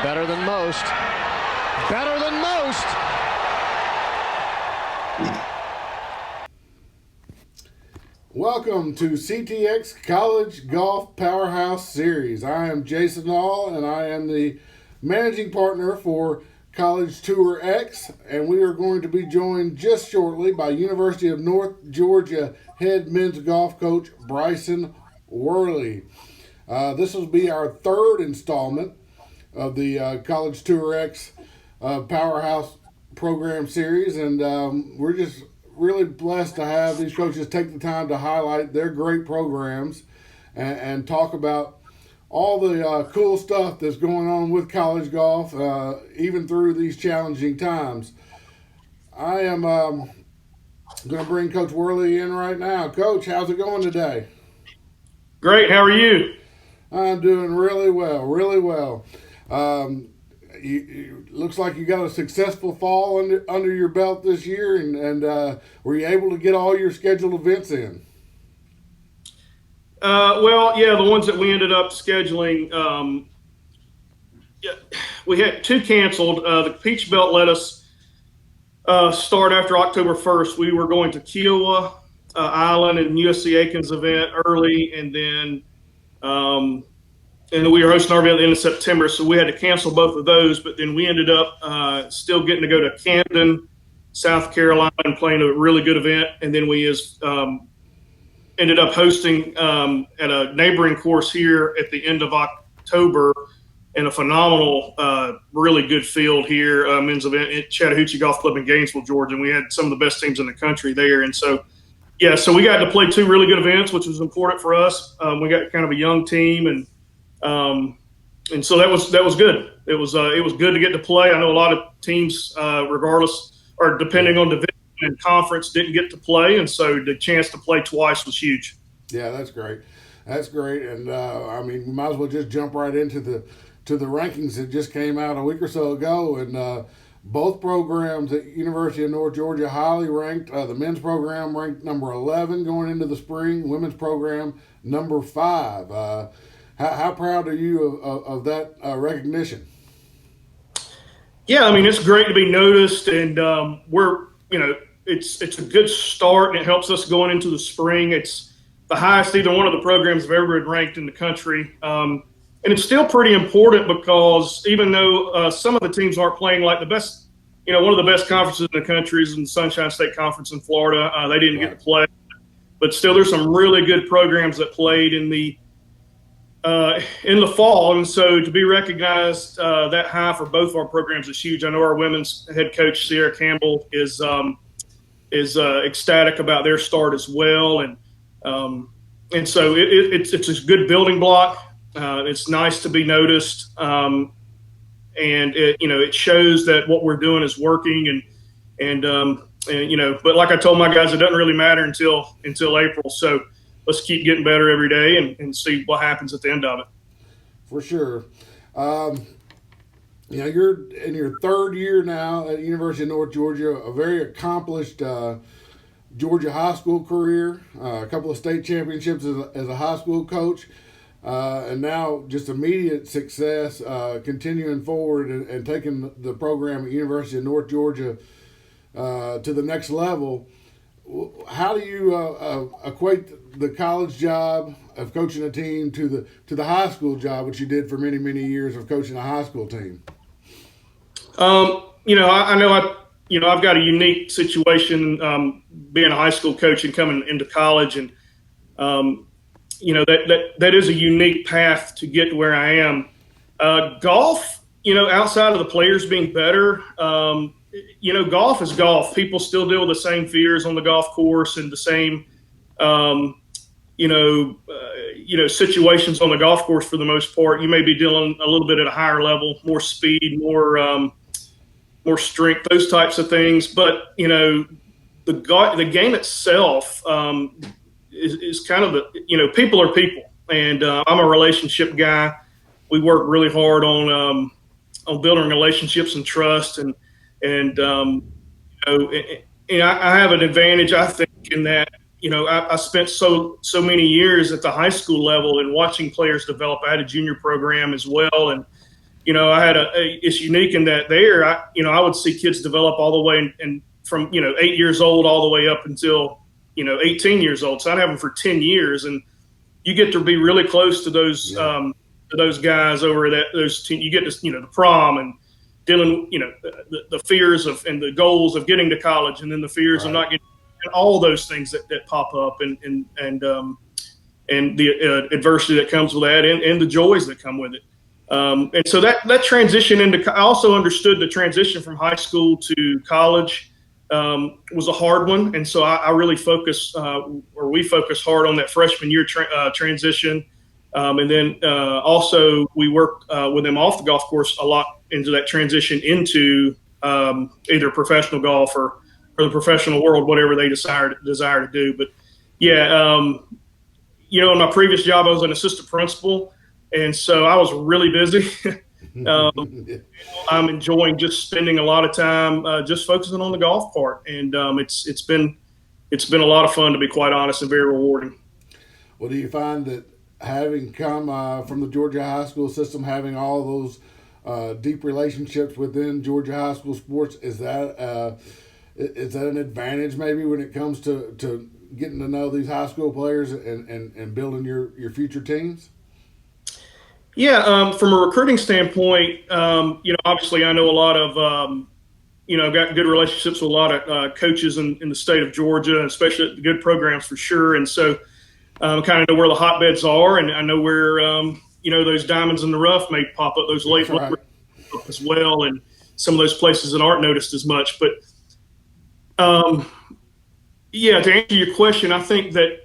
Better than most. Better than most. Welcome to CTX College Golf Powerhouse Series. I am Jason Nall, and I am the managing partner for College Tour X, and we are going to be joined just shortly by University of North Georgia head men's golf coach Bryson Worley. This will be our third installment of the College Tour X Powerhouse program series, and we're just really blessed to have these coaches take the time to highlight their great programs and talk about all the cool stuff that's going on with college golf, even through these challenging times. I am going to bring Coach Worley in right now. Coach, how's it going today? Great. How are you? I'm doing really well, really well. Looks like you got a successful fall under your belt this year, and were you able to get all your scheduled events in? Well, yeah, the ones that we ended up scheduling, we had two canceled. The Peach Belt let us start after October 1st. We were going to Kiowa Island and USC Aiken's event early, and then we were hosting our event at the end of September, so we had to cancel both of those. But then we ended up still getting to go to Camden, South Carolina, and playing a really good event. And then we ended up hosting at a neighboring course here at the end of October in a phenomenal, really good field here, men's event at Chattahoochee Golf Club in Gainesville, Georgia. And we had some of the best teams in the country there. And so, yeah, so we got to play two really good events, which was important for us. We got kind of a young team, and so that was good. It was good to get to play. I know a lot of teams, regardless or depending on division and conference, didn't get to play, and so the chance to play twice was huge. Yeah, that's great. That's great, and I mean, we might as well just jump right into the rankings that just came out a week or so ago, and both programs at University of North Georgia highly ranked. The men's program ranked number 11 going into the spring. Women's program number 5. How proud are you of that recognition? Yeah, I mean, it's great to be noticed, and it's a good start, and it helps us going into the spring. It's the highest either one of the programs have ever been ranked in the country. And it's still pretty important because even though some of the teams aren't playing like the best, one of the best conferences in the country is in the Sunshine State Conference in Florida. They didn't get to play. But still, there's some really good programs that played in the fall. And so to be recognized that high for both our programs is huge. I know our women's head coach, Sierra Campbell, is ecstatic about their start as well. And so it's a good building block. It's nice to be noticed, and it shows that what we're doing is working. But like I told my guys, it doesn't really matter until April. So let's keep getting better every day and see what happens at the end of it. For sure. You're in your third year now at University of North Georgia, a very accomplished Georgia high school career, a couple of state championships as a high school coach. And now just immediate success, continuing forward and taking the program at University of North Georgia to the next level. How do you equate the college job of coaching a team to the high school job, which you did for many, many years of coaching a high school team? I know I've got a unique situation being a high school coach and coming into college, and that is a unique path to get to where I am. Golf, outside of the players being better, golf is golf. People still deal with the same fears on the golf course and the same, situations on the golf course for the most part. You may be dealing a little bit at a higher level, more speed, more strength, those types of things. But, the game itself is kind of people are people. And I'm a relationship guy. We work really hard on building relationships and trust. And I have an advantage, I think, in that, I spent so many years at the high school level and watching players develop. I had a junior program as well. And, I had it's unique in that I would see kids develop all the way and from, 8 years old all the way up until, 18 years old. So I'd have them for 10 years, and you get to be really close to those, guys over you get to, the prom and dealing, the fears of, and the goals of getting to college, and then the fears of not getting, and all those things that pop up and the adversity that comes with that, and the joys that come with it. And so that transition I also understood the transition from high school to college was a hard one. And so I really we focus hard on that freshman year transition. And then also we work with them off the golf course a lot into that transition into either professional golf or the professional world, whatever they desire to do. But in my previous job, I was an assistant principal. And so I was really busy. I'm enjoying just spending a lot of time just focusing on the golf part. And it's been a lot of fun, to be quite honest, and very rewarding. Well, do you find that having come from the Georgia high school system, having all those deep relationships within Georgia high school sports, is that an advantage maybe when it comes to getting to know these high school players and building your future teams? Yeah, from a recruiting standpoint, obviously I know a lot of, I've got good relationships with a lot of coaches in the state of Georgia, and especially at the good programs for sure. And so kind of know where the hotbeds are, and I know where, those diamonds in the rough may pop up, those late as well, and some of those places that aren't noticed as much. But, to answer your question, I think that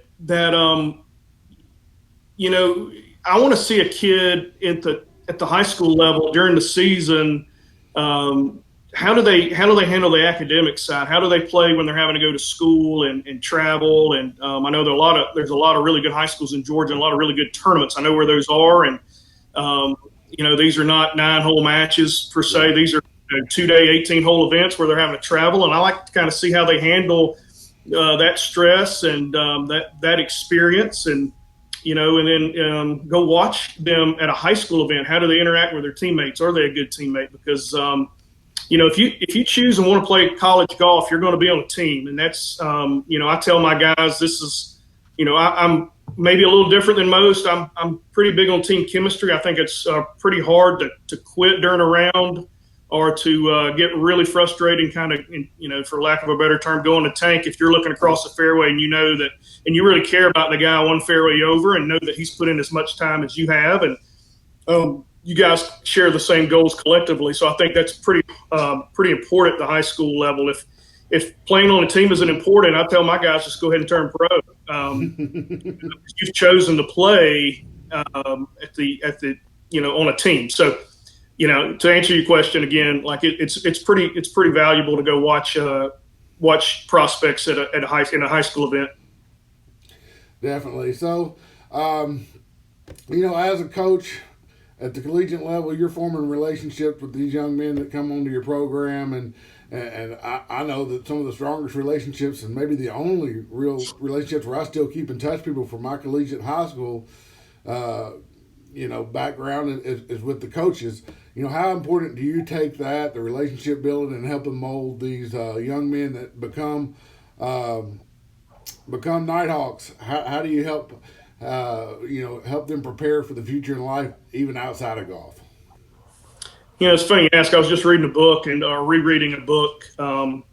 I want to see a kid at the high school level during the season. How do they handle the academic side? How do they play when they're having to go to school and travel? And I know there's a lot of really good high schools in Georgia and a lot of really good tournaments. I know where those are, and these are not 9-hole matches per se. These are 2-day 18-hole events where they're having to travel, and I like to kind of see how they handle that stress and that experience, and and then go watch them at a high school event. How do they interact with their teammates? Are they a good teammate? Because if you choose and want to play college golf, you're going to be on a team, and that's I tell my guys, this is I'm maybe a little different than most. I'm pretty big on team chemistry. I think it's pretty hard to quit during a round, or to get really frustrated and kind of, for lack of a better term, go in the tank if you're looking across the fairway and and you really care about the guy one fairway over and know that he's put in as much time as you have, and you guys share the same goals collectively. So I think that's pretty important at the high school level. If playing on a team isn't important, I tell my guys, just go ahead and turn pro. You've chosen to play at the on a team. So to answer your question again, like it's pretty valuable to go watch prospects in a high school event. Definitely. So, as a coach at the collegiate level, you're forming relationships with these young men that come onto your program, and I know that some of the strongest relationships, and maybe the only real relationships where I still keep in touch people from my collegiate high school, background is with the coaches. How important do you take that, the relationship building, and helping mold these young men that become Nighthawks? How do you help help them prepare for the future in life, even outside of golf? It's funny you ask. I was just reading a book and rereading a book and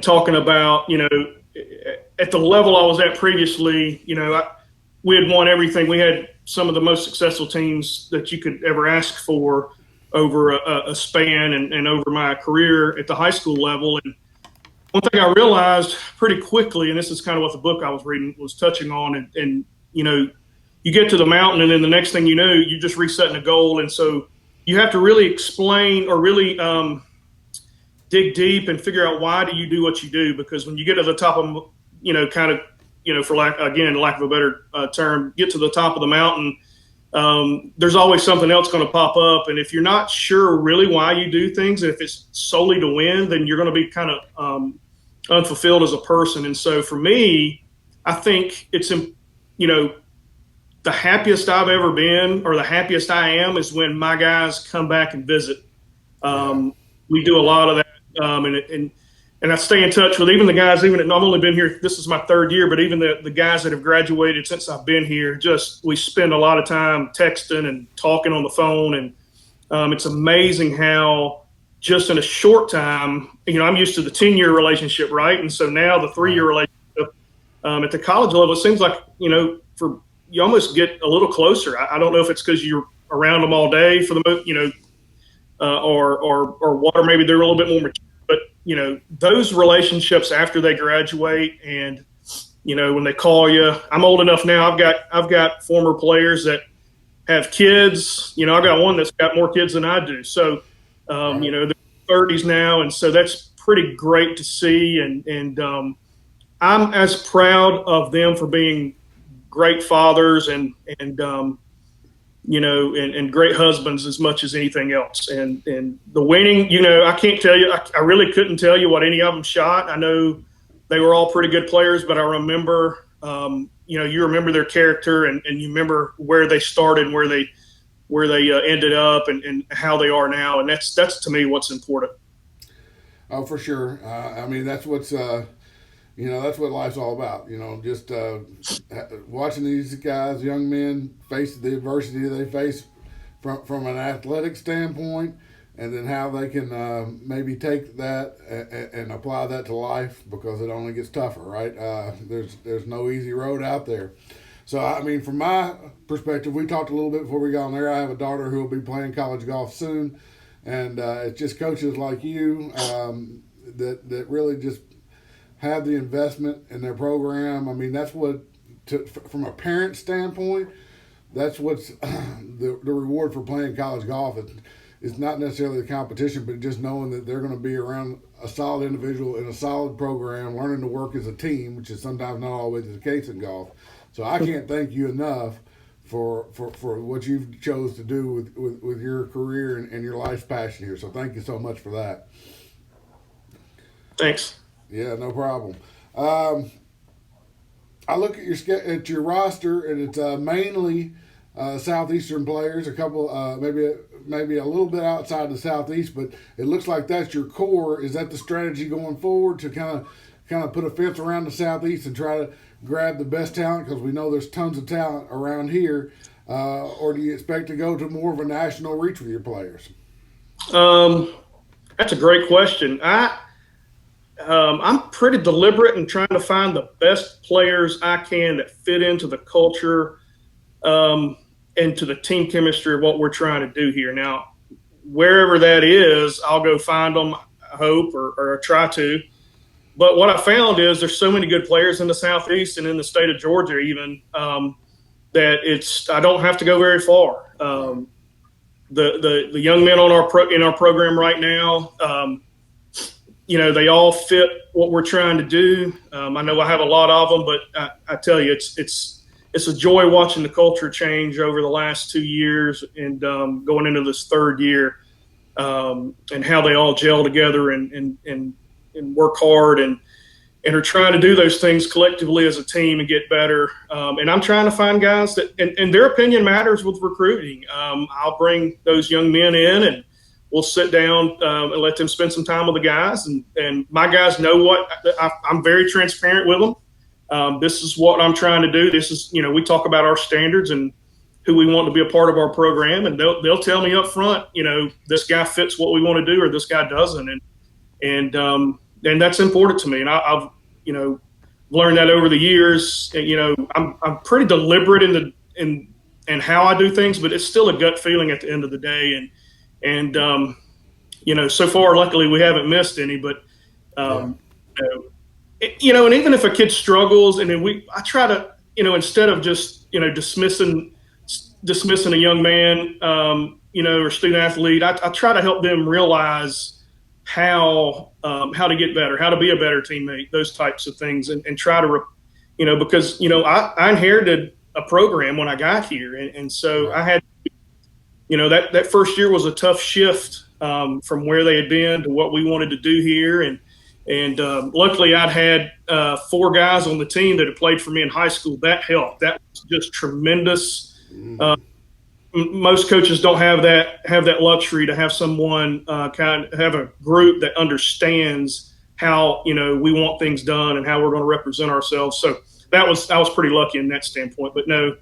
talking about, at the level I was at previously, we had won everything. We had some of the most successful teams that you could ever ask for over a span and over my career at the high school level. And one thing I realized pretty quickly, and this is kind of what the book I was reading was touching on, and you get to the mountain, and then the next thing you know, you're just resetting a goal. And so you have to really explain or really dig deep and figure out why do you do what you do, because when you get to the top of, for lack of a better term, get to the top of the mountain, there's always something else going to pop up. And if you're not sure really why you do things, and if it's solely to win, then you're going to be kind of unfulfilled as a person. And so for me, I think it's, the happiest I've ever been, or the happiest I am, is when my guys come back and visit. We do a lot of that, and I stay in touch with even the guys. Even I've only been here. This is my 3rd year, but even the guys that have graduated since I've been here, we spend a lot of time texting and talking on the phone, and it's amazing how just in a short time, I'm used to the 10-year relationship, right? And so now the 3-year relationship at the college level, it seems like you almost get a little closer. I don't know if it's because you're around them all day for the most, or what, or maybe they're a little bit more mature. But those relationships after they graduate, and when they call you, I'm old enough now. I've got former players that have kids. I've got one that's got more kids than I do. So they're 30s now, and so that's pretty great to see. And I'm as proud of them for being great fathers and great husbands as much as anything else. And the winning, I can't tell you, I really couldn't tell you what any of them shot. I know they were all pretty good players, but I remember, you remember their character, and you remember where they started and where they ended up, and how they are now. And that's to me what's important. Oh, for sure. I mean, that's what's, that's what life's all about. Just watching these guys, young men, face the adversity they face from an athletic standpoint, and then how they can maybe take that and apply that to life, because it only gets tougher, right? There's no easy road out there. So, I mean, from my perspective, we talked a little bit before we got on there. I have a daughter who will be playing college golf soon, and it's just coaches like you that really just have the investment in their program. I mean, that's what, from a parent standpoint, that's what's the reward for playing college golf. It's not necessarily the competition, but just knowing that they're going to be around a solid individual in a solid program, learning to work as a team, which is sometimes not always the case in golf. So I can't thank you enough for what you've chose to do with your career and your life's passion here. So thank you so much for that. Thanks. Yeah, no problem. I look at your roster, and it's mainly Southeastern players. A couple, maybe a little bit outside the Southeast, but it looks like that's your core. Is that the strategy going forward, to kind of put a fence around the Southeast and try to grab the best talent, because we know there's tons of talent around here, or do you expect to go to more of a national reach with your players? That's a great question. I'm pretty deliberate in trying to find the best players I can that fit into the culture, and to the team chemistry of what we're trying to do here. Now, wherever that is, I'll go find them, I hope, or try to. But what I found is there's so many good players in the Southeast and in the state of Georgia even, that I don't have to go very far. The young men in our program right now, they all fit what we're trying to do. I know I have a lot of them, but I tell you, it's a joy watching the culture change over the last 2 years, and going into this 3rd year, and how they all gel together and work hard and are trying to do those things collectively as a team and get better. And I'm trying to find guys that, and their opinion matters with recruiting. I'll bring those young men in, and we'll sit down and let them spend some time with the guys. And my guys know what I'm very transparent with them. This is what I'm trying to do. This is, we talk about our standards and who we want to be a part of our program, and they'll tell me up front, this guy fits what we want to do, or this guy doesn't. And that's important to me. And I've learned that over the years. I'm pretty deliberate in how I do things, but it's still a gut feeling at the end of the day. And so far, luckily, we haven't missed any. But and even if a kid struggles, and then I try to, instead of just dismissing a young man, or student athlete, I try to help them realize how to get better, how to be a better teammate, those types of things, and try to, because I inherited a program when I got here, and so I had, that first year was a tough shift from where they had been to what we wanted to do here, and And luckily, I'd had 4 guys on the team that had played for me in high school. That helped. That was just tremendous. Most coaches don't have that luxury to have someone have a group that understands how we want things done and how we're going to represent ourselves. So I was pretty lucky in that standpoint. But no,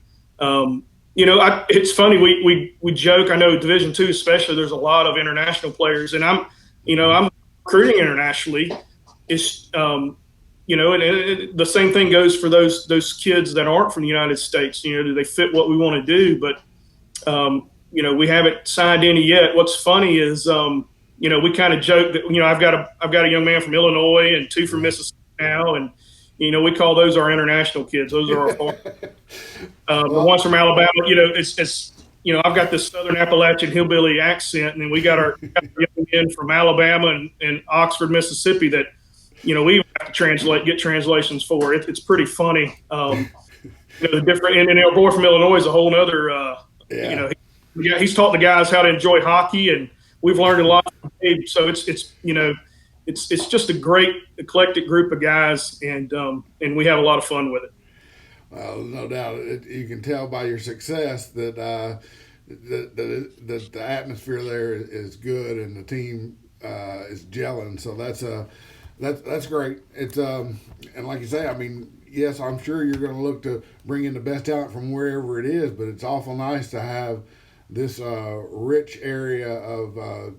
it's funny, we joke. I know Division II especially, there's a lot of international players, and I'm recruiting internationally. It's and the same thing goes for those kids that aren't from the United States. Do they fit what we want to do? But we haven't signed any yet. What's funny is we kind of joke that I've got a young man from Illinois and 2 from Mississippi now, and we call those our international kids. Those are our the ones from Alabama. It's I've got this Southern Appalachian hillbilly accent, and then we got our young men from Alabama and Oxford, Mississippi that we have to get translations for. It's pretty funny. The different, and our boy from Illinois is a whole other. He's taught the guys how to enjoy hockey, and we've learned a lot from him. So it's just a great eclectic group of guys, and we have a lot of fun with it. Well, no doubt. You can tell by your success that the atmosphere there is good, and the team is gelling. So that's great. It's and like you say, I mean, yes, I'm sure you're going to look to bring in the best talent from wherever it is, but it's awful nice to have this rich area of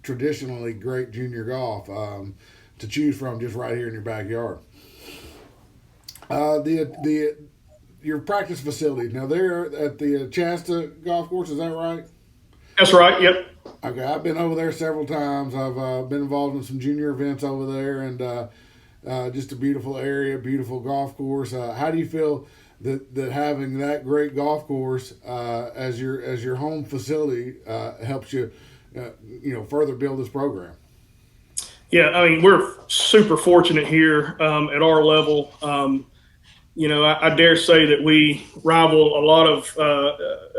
traditionally great junior golf to choose from just right here in your backyard. Your practice facilities, now they're at the Shasta Golf Course, is that right? That's right, yep. Okay, I've been over there several times. I've been involved in some junior events over there, and just a beautiful area, beautiful golf course. How do you feel that having that great golf course as your home facility helps you, further build this program? Yeah, I mean, we're super fortunate here at our level. I dare say that we rival a lot of,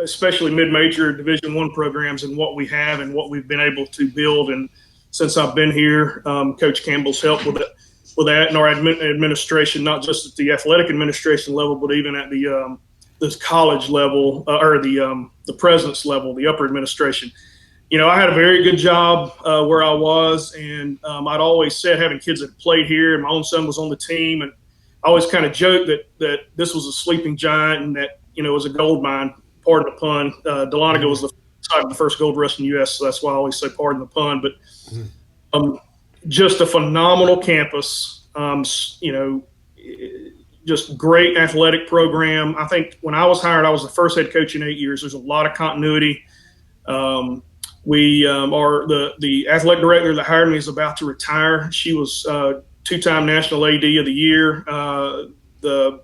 especially mid-major Division I programs in what we have and what we've been able to build. And since I've been here, Coach Campbell's helped with that, and our administration, not just at the athletic administration level, but even at the college level or the president's level, the upper administration. I had a very good job where I was, and I'd always said, having kids that played here, and my own son was on the team, and I always kind of joked that this was a sleeping giant and that it was a gold mine. Pardon the pun. Dahlonega was the site of the first gold rush in the U.S., so that's why I always say pardon the pun. But just a phenomenal campus. Just great athletic program. I think when I was hired, I was the first head coach in 8 years. There's a lot of continuity. We are the athletic director that hired me is about to retire. She was 2-time National AD of the Year. The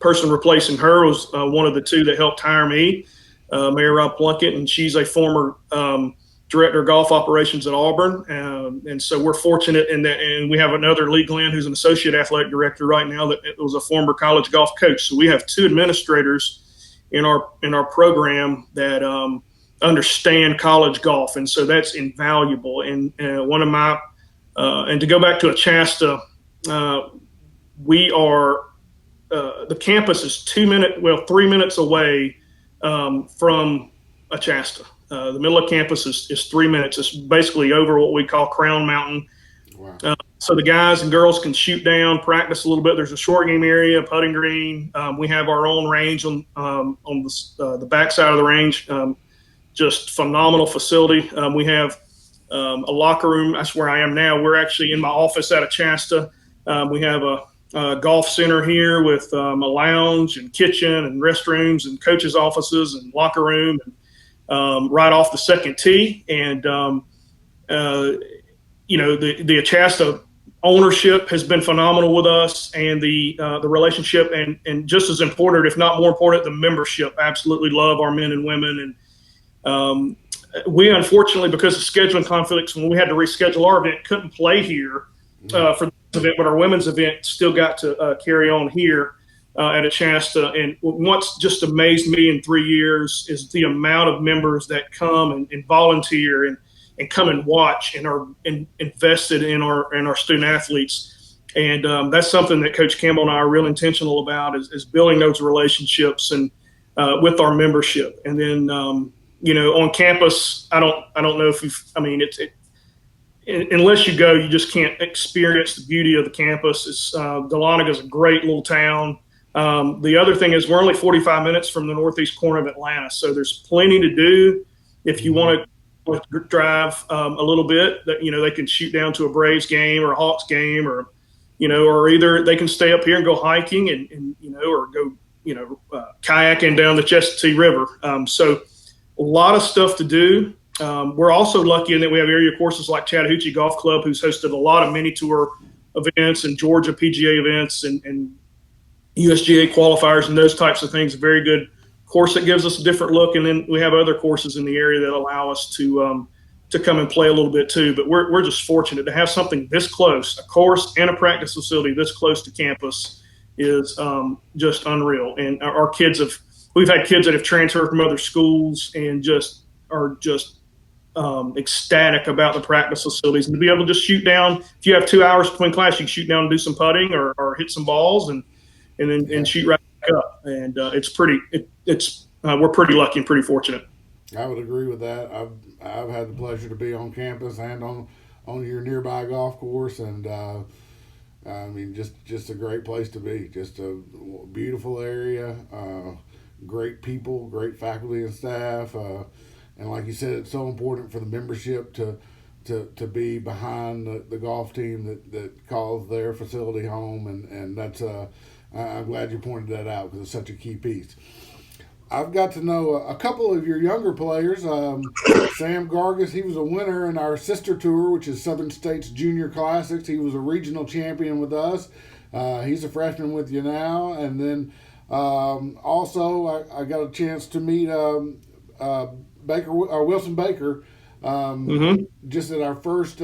person replacing her was one of the 2 that helped hire me, Mayor Rob Plunkett, and she's a former director of golf operations at Auburn. And so we're fortunate in that, and we have another Lee Glenn, who's an associate athletic director right now, that was a former college golf coach. So we have 2 administrators in our program that understand college golf, and so that's invaluable. And one of my and to go back to Shasta, we are the campus is 3 minutes away from Shasta. The middle of campus is 3 minutes. It's basically over what we call Crown Mountain. Wow. So the guys and girls can shoot down, practice a little bit. There's a short game area, putting green. We have our own range on the back side of the range. Just phenomenal facility. We have a locker room. That's where I am now. We're actually in my office out of Shasta. We have a golf center here with a lounge and kitchen and restrooms and coaches' offices and locker room, and right off the second tee. And the Shasta ownership has been phenomenal with us, and the relationship, and just as important, if not more important, the membership. Absolutely love our men and women. And we, unfortunately, because of scheduling conflicts, when we had to reschedule our event, couldn't play here for this event, but our women's event still got to carry on here at Shasta. And what's just amazed me in 3 years is the amount of members that come and volunteer. And and come and watch and are invested in our student athletes. And that's something that Coach Campbell and I are real intentional about is building those relationships and with our membership. And then on campus, I don't know if unless you go, you just can't experience the beauty of the campus. Dahlonega is a great little town. The other thing is we're only 45 minutes from the northeast corner of Atlanta, so there's plenty to do. If you want to drive a little bit, they can shoot down to a Braves game or a Hawks game, or either they can stay up here and go hiking and or go kayaking down the Chestatee River. So a lot of stuff to do. We're also lucky in that we have area courses like Chattahoochee Golf Club, who's hosted a lot of mini tour events and Georgia PGA events and USGA qualifiers and those types of things. A very good course that gives us a different look. And then we have other courses in the area that allow us to come and play a little bit too. But we're just fortunate to have something this close, a course and a practice facility this close to campus is just unreal. And our kids we've had kids that have transferred from other schools and are ecstatic about the practice facilities, and to be able to just shoot down. If you have 2 hours between class, you can shoot down and do some putting or hit some balls and shoot right back up. And we're pretty lucky and pretty fortunate. I would agree with that. I've had the pleasure to be on campus and on your nearby golf course, and just a great place to be. Just a beautiful area, great people, great faculty and staff. And like you said, it's so important for the membership to be behind the golf team that calls their facility home, and that's I'm glad you pointed that out because it's such a key piece. I've got to know a couple of your younger players. Sam Gargis, he was a winner in our sister tour, which is Southern States Junior Classics. He was a regional champion with us. He's a freshman with you now. And then also I got a chance to meet Wilson Baker just at our first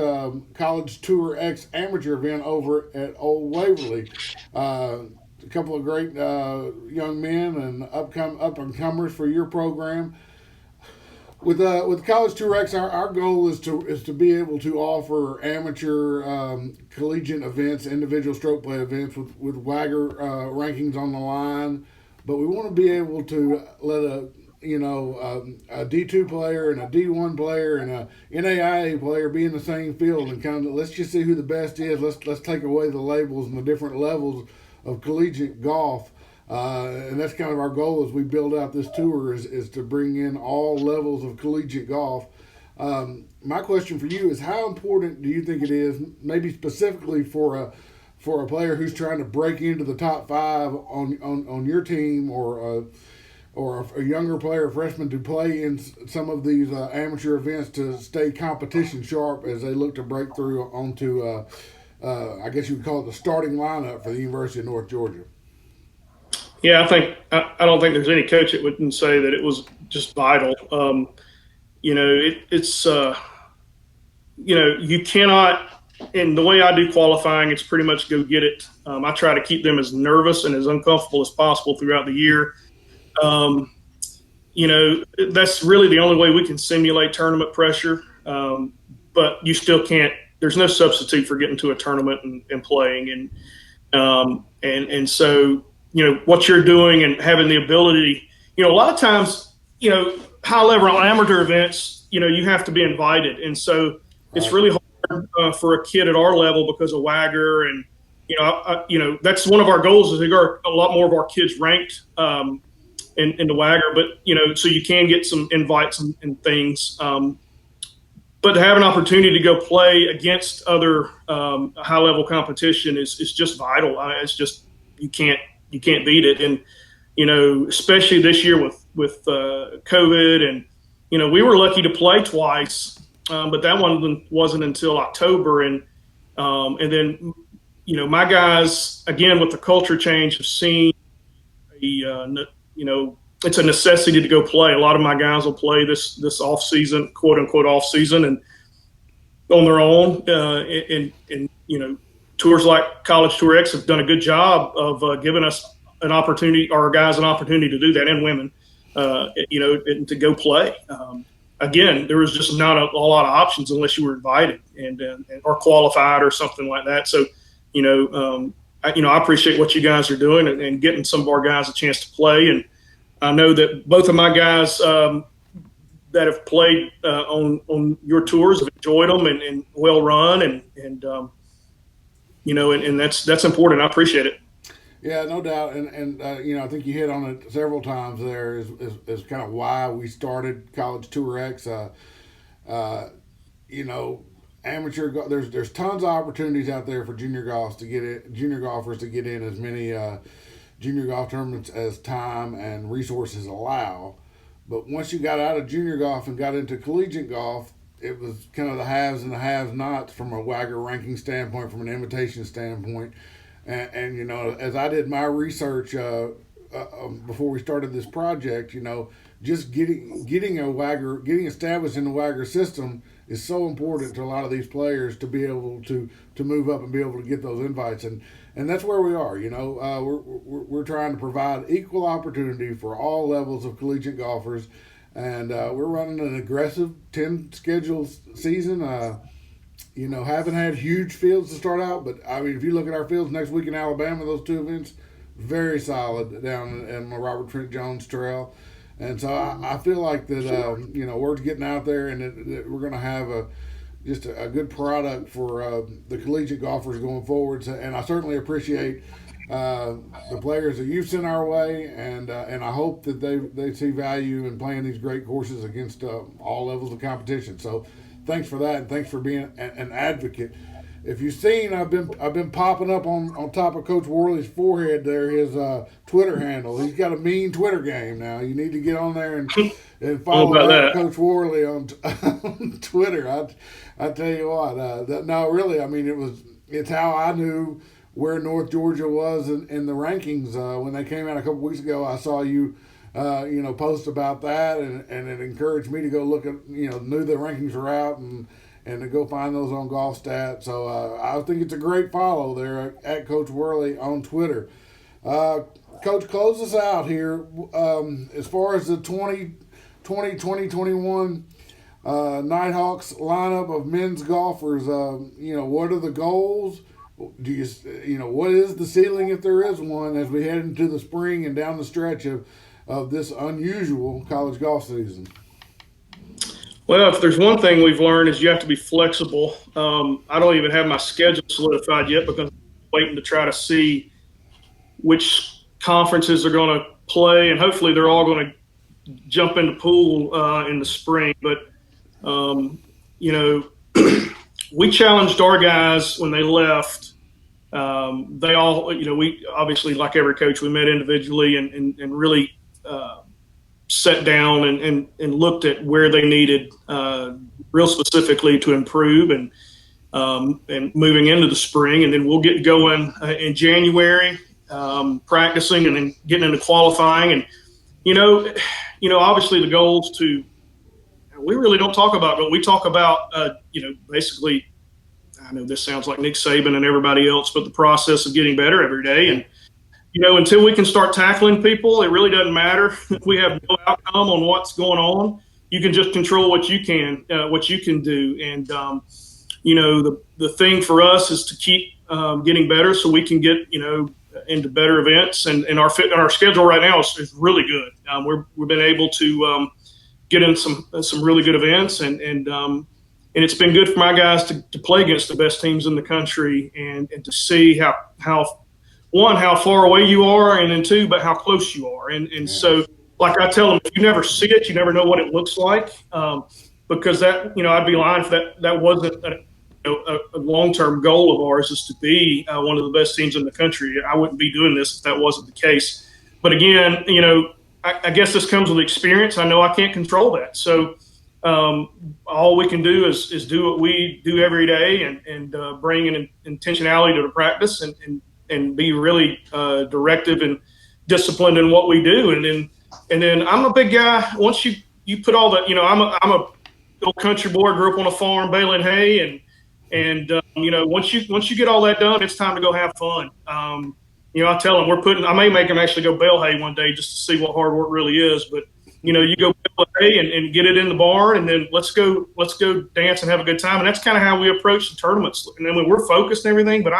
College Tour X amateur event over at Old Waverly. A couple of great young men and up and comers for your program. With College Tour X, our goal is to be able to offer amateur collegiate events, individual stroke play events with WAGR rankings on the line, but we want to be able to let a D2 player and a D1 player and a NAIA player be in the same field and kind of let's just see who the best is. Let's take away the labels and the different levels of collegiate golf, and that's kind of our goal as we build out this tour is to bring in all levels of collegiate golf. My question for you is, how important do you think it is, maybe specifically for a player who's trying to break into the top five on your team, or a younger player, a freshman, to play in some of these amateur events to stay competition sharp as they look to break through onto I guess you would call it the starting lineup for the University of North Georgia? Yeah, I don't think there's any coach that wouldn't say that it was just vital. It's you cannot, and the way I do qualifying, it's pretty much go get it. I try to keep them as nervous and as uncomfortable as possible throughout the year. That's really the only way we can simulate tournament pressure. But you still can't. There's no substitute for getting to a tournament and playing. And so, what you're doing and having the ability, a lot of times, high level amateur events, you have to be invited. And so it's really hard for a kid at our level because of WAGR. And, that's one of our goals is to get a lot more of our kids ranked in the WAGR. But, so you can get some invites and things. But to have an opportunity to go play against other high-level competition is just vital. It's just you can't beat it, and especially this year with COVID, and we were lucky to play twice, but that one wasn't until October, and then my guys, again with the culture change, have seen it's a necessity to go play. A lot of my guys will play this off season, quote unquote off season, and on their own. And tours like College Tour X have done a good job of giving us an opportunity, our guys an opportunity to do that, and women, and to go play. again, there was just not a lot of options unless you were invited and or qualified or something like that. So, I appreciate what you guys are doing and getting some of our guys a chance to play. And I know that both of my guys that have played on your tours have enjoyed them and well run and that's important. I appreciate it. Yeah, no doubt, and I think you hit on it several times. There is kind of why we started College Tour X. Amateur there's tons of opportunities out there for junior golfers to get in as many junior golf tournaments as time and resources allow. But once you got out of junior golf and got into collegiate golf, it was kind of the haves and the have-nots from a WAGR ranking standpoint, from an invitation standpoint. And as I did my research before we started this project, just getting established in the WAGR system is so important to a lot of these players to be able to move up and be able to get those invites, and that's where we are. We're trying to provide equal opportunity for all levels of collegiate golfers, and we're running an aggressive 10 schedule season. Haven't had huge fields to start out, but I mean, if you look at our fields next week in Alabama, those two events, very solid down in the Robert Trent Jones Trail. And so I feel like that, word's getting out there and that we're going to have just a good product for the collegiate golfers going forward. So, and I certainly appreciate the players that you've sent our way, and I hope that they see value in playing these great courses against all levels of competition. So thanks for that, and thanks for being an advocate. If you've seen, I've been popping up on top of Coach Worley's forehead there, his Twitter handle. He's got a mean Twitter game now. You need to get on there and follow Coach Worley on Twitter. I tell you what, no, really, I mean, it's how I knew where North Georgia was in the rankings. When they came out a couple weeks ago, I saw you post about that, and it encouraged me to go look at, knew the rankings were out and to go find those on Golf Stat. So I think it's a great follow there at Coach Worley on Twitter. Coach, close us out here. As far as the 2020-2021 Nighthawks lineup of men's golfers, what are the goals? Do what is the ceiling, if there is one, as we head into the spring and down the stretch of this unusual college golf season? Well, if there's one thing we've learned is you have to be flexible. I don't even have my schedule solidified yet because I'm waiting to try to see which conferences are going to play, and hopefully they're all going to jump into pool in the spring. But, we challenged our guys when they left. They all, we obviously, like every coach, we met individually and really sat down and looked at where they needed real specifically to improve and moving into the spring. And then we'll get going in January, practicing and then getting into qualifying. And, obviously the goals we really don't talk about, but we talk about, basically, I know this sounds like Nick Saban and everybody else, but the process of getting better every day. And, until we can start tackling people, it really doesn't matter if we have no outcome on what's going on. You can just control what you can do. And, the thing for us is to keep getting better so we can get, into better events. And our schedule right now is really good. We've been able to get in some really good events, and it's been good for my guys to play against the best teams in the country and to see how far away you are, and then two, but how close you are. And so, like I tell them, if you never see it, you never know what it looks like, because that, I'd be lying if that wasn't a long-term goal of ours, is to be one of the best teams in the country. I wouldn't be doing this if that wasn't the case. But again, I guess this comes with experience. I know I can't control that. So all we can do is do what we do every day and bring an intentionality to the practice and be really directive and disciplined in what we do. And then I'm a big guy. Once you put all that, I'm a old country boy, grew up on a farm baling hay, and once you get all that done, it's time to go have fun. I tell them I may make them actually go bale hay one day just to see what hard work really is. But you go play and get it in the barn, and then let's go dance and have a good time. And that's kind of how we approach the tournaments. And then when we're focused and everything, but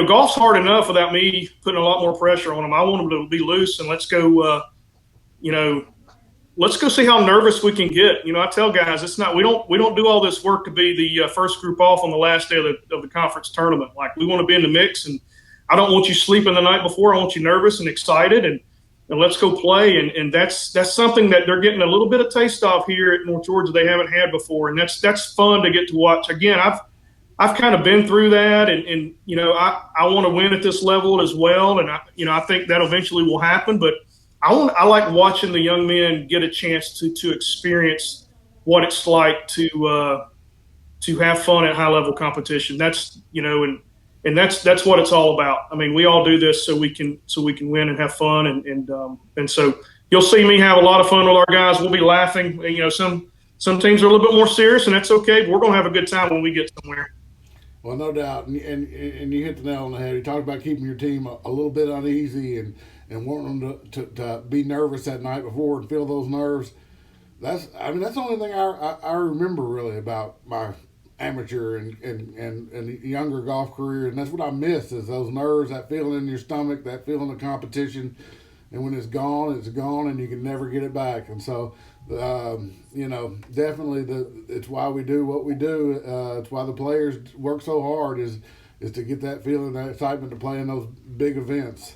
golf's hard enough without me putting a lot more pressure on them. I want them to be loose, and let's go see how nervous we can get. I tell guys, it's not, we don't do all this work to be the first group off on the last day of the conference tournament. Like, we want to be in the mix, and I don't want you sleeping the night before. I want you nervous and excited, and let's go play. And that's something that they're getting a little bit of taste of here at North Georgia they haven't had before, and that's fun to get to watch. Again, I've kind of been through that, and I want to win at this level as well, and I think that eventually will happen. But I like watching the young men get a chance to experience what it's like to have fun at high level competition. That's and that's what it's all about. I mean, we all do this so we can win and have fun, and so you'll see me have a lot of fun with our guys. We'll be laughing. Some teams are a little bit more serious, and that's okay. But we're gonna have a good time when we get somewhere. Well, no doubt, and you hit the nail on the head. You talked about keeping your team a little bit uneasy and wanting them to be nervous that night before and feel those nerves. That's the only thing I remember really about my amateur and younger golf career, and that's what I miss is those nerves, that feeling in your stomach, that feeling of competition, and when it's gone, and you can never get it back. And so, definitely it's why we do what we do. It's why the players work so hard is to get that feeling, that excitement to play in those big events.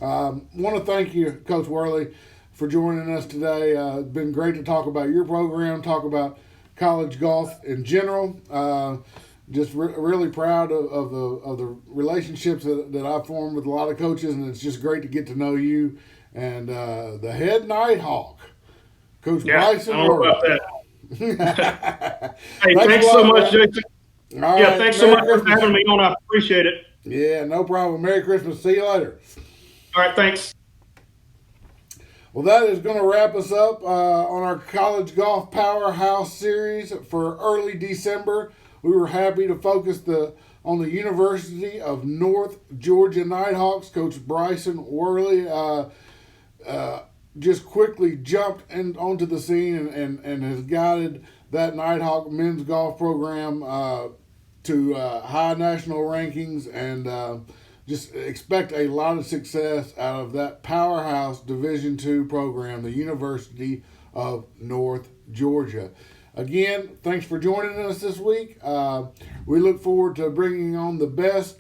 Want to thank you, Coach Worley, for joining us today. It's been great to talk about your program, talk about college golf in general. Just really proud of the relationships that I've formed with a lot of coaches, and it's just great to get to know you and the head Nighthawk, Coach Bryson Worley. Hey, thanks so much, Jason. Right, thanks so much for having me on. I appreciate it. Yeah, no problem. Merry Christmas. See you later. All right, thanks. Well, that is going to wrap us up on our College Golf Powerhouse series for early December. We were happy to focus on the University of North Georgia Nighthawks. Coach Bryson Worley just quickly jumped onto the scene and has guided that Nighthawk men's golf program to high national rankings, and just expect a lot of success out of that powerhouse Division II program, the University of North Georgia. Again, thanks for joining us this week. We look forward to bringing on the best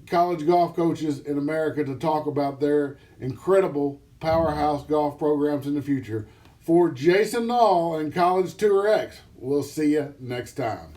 college golf coaches in America to talk about their incredible powerhouse golf programs in the future. For Jason Nall and College Tour X, we'll see you next time.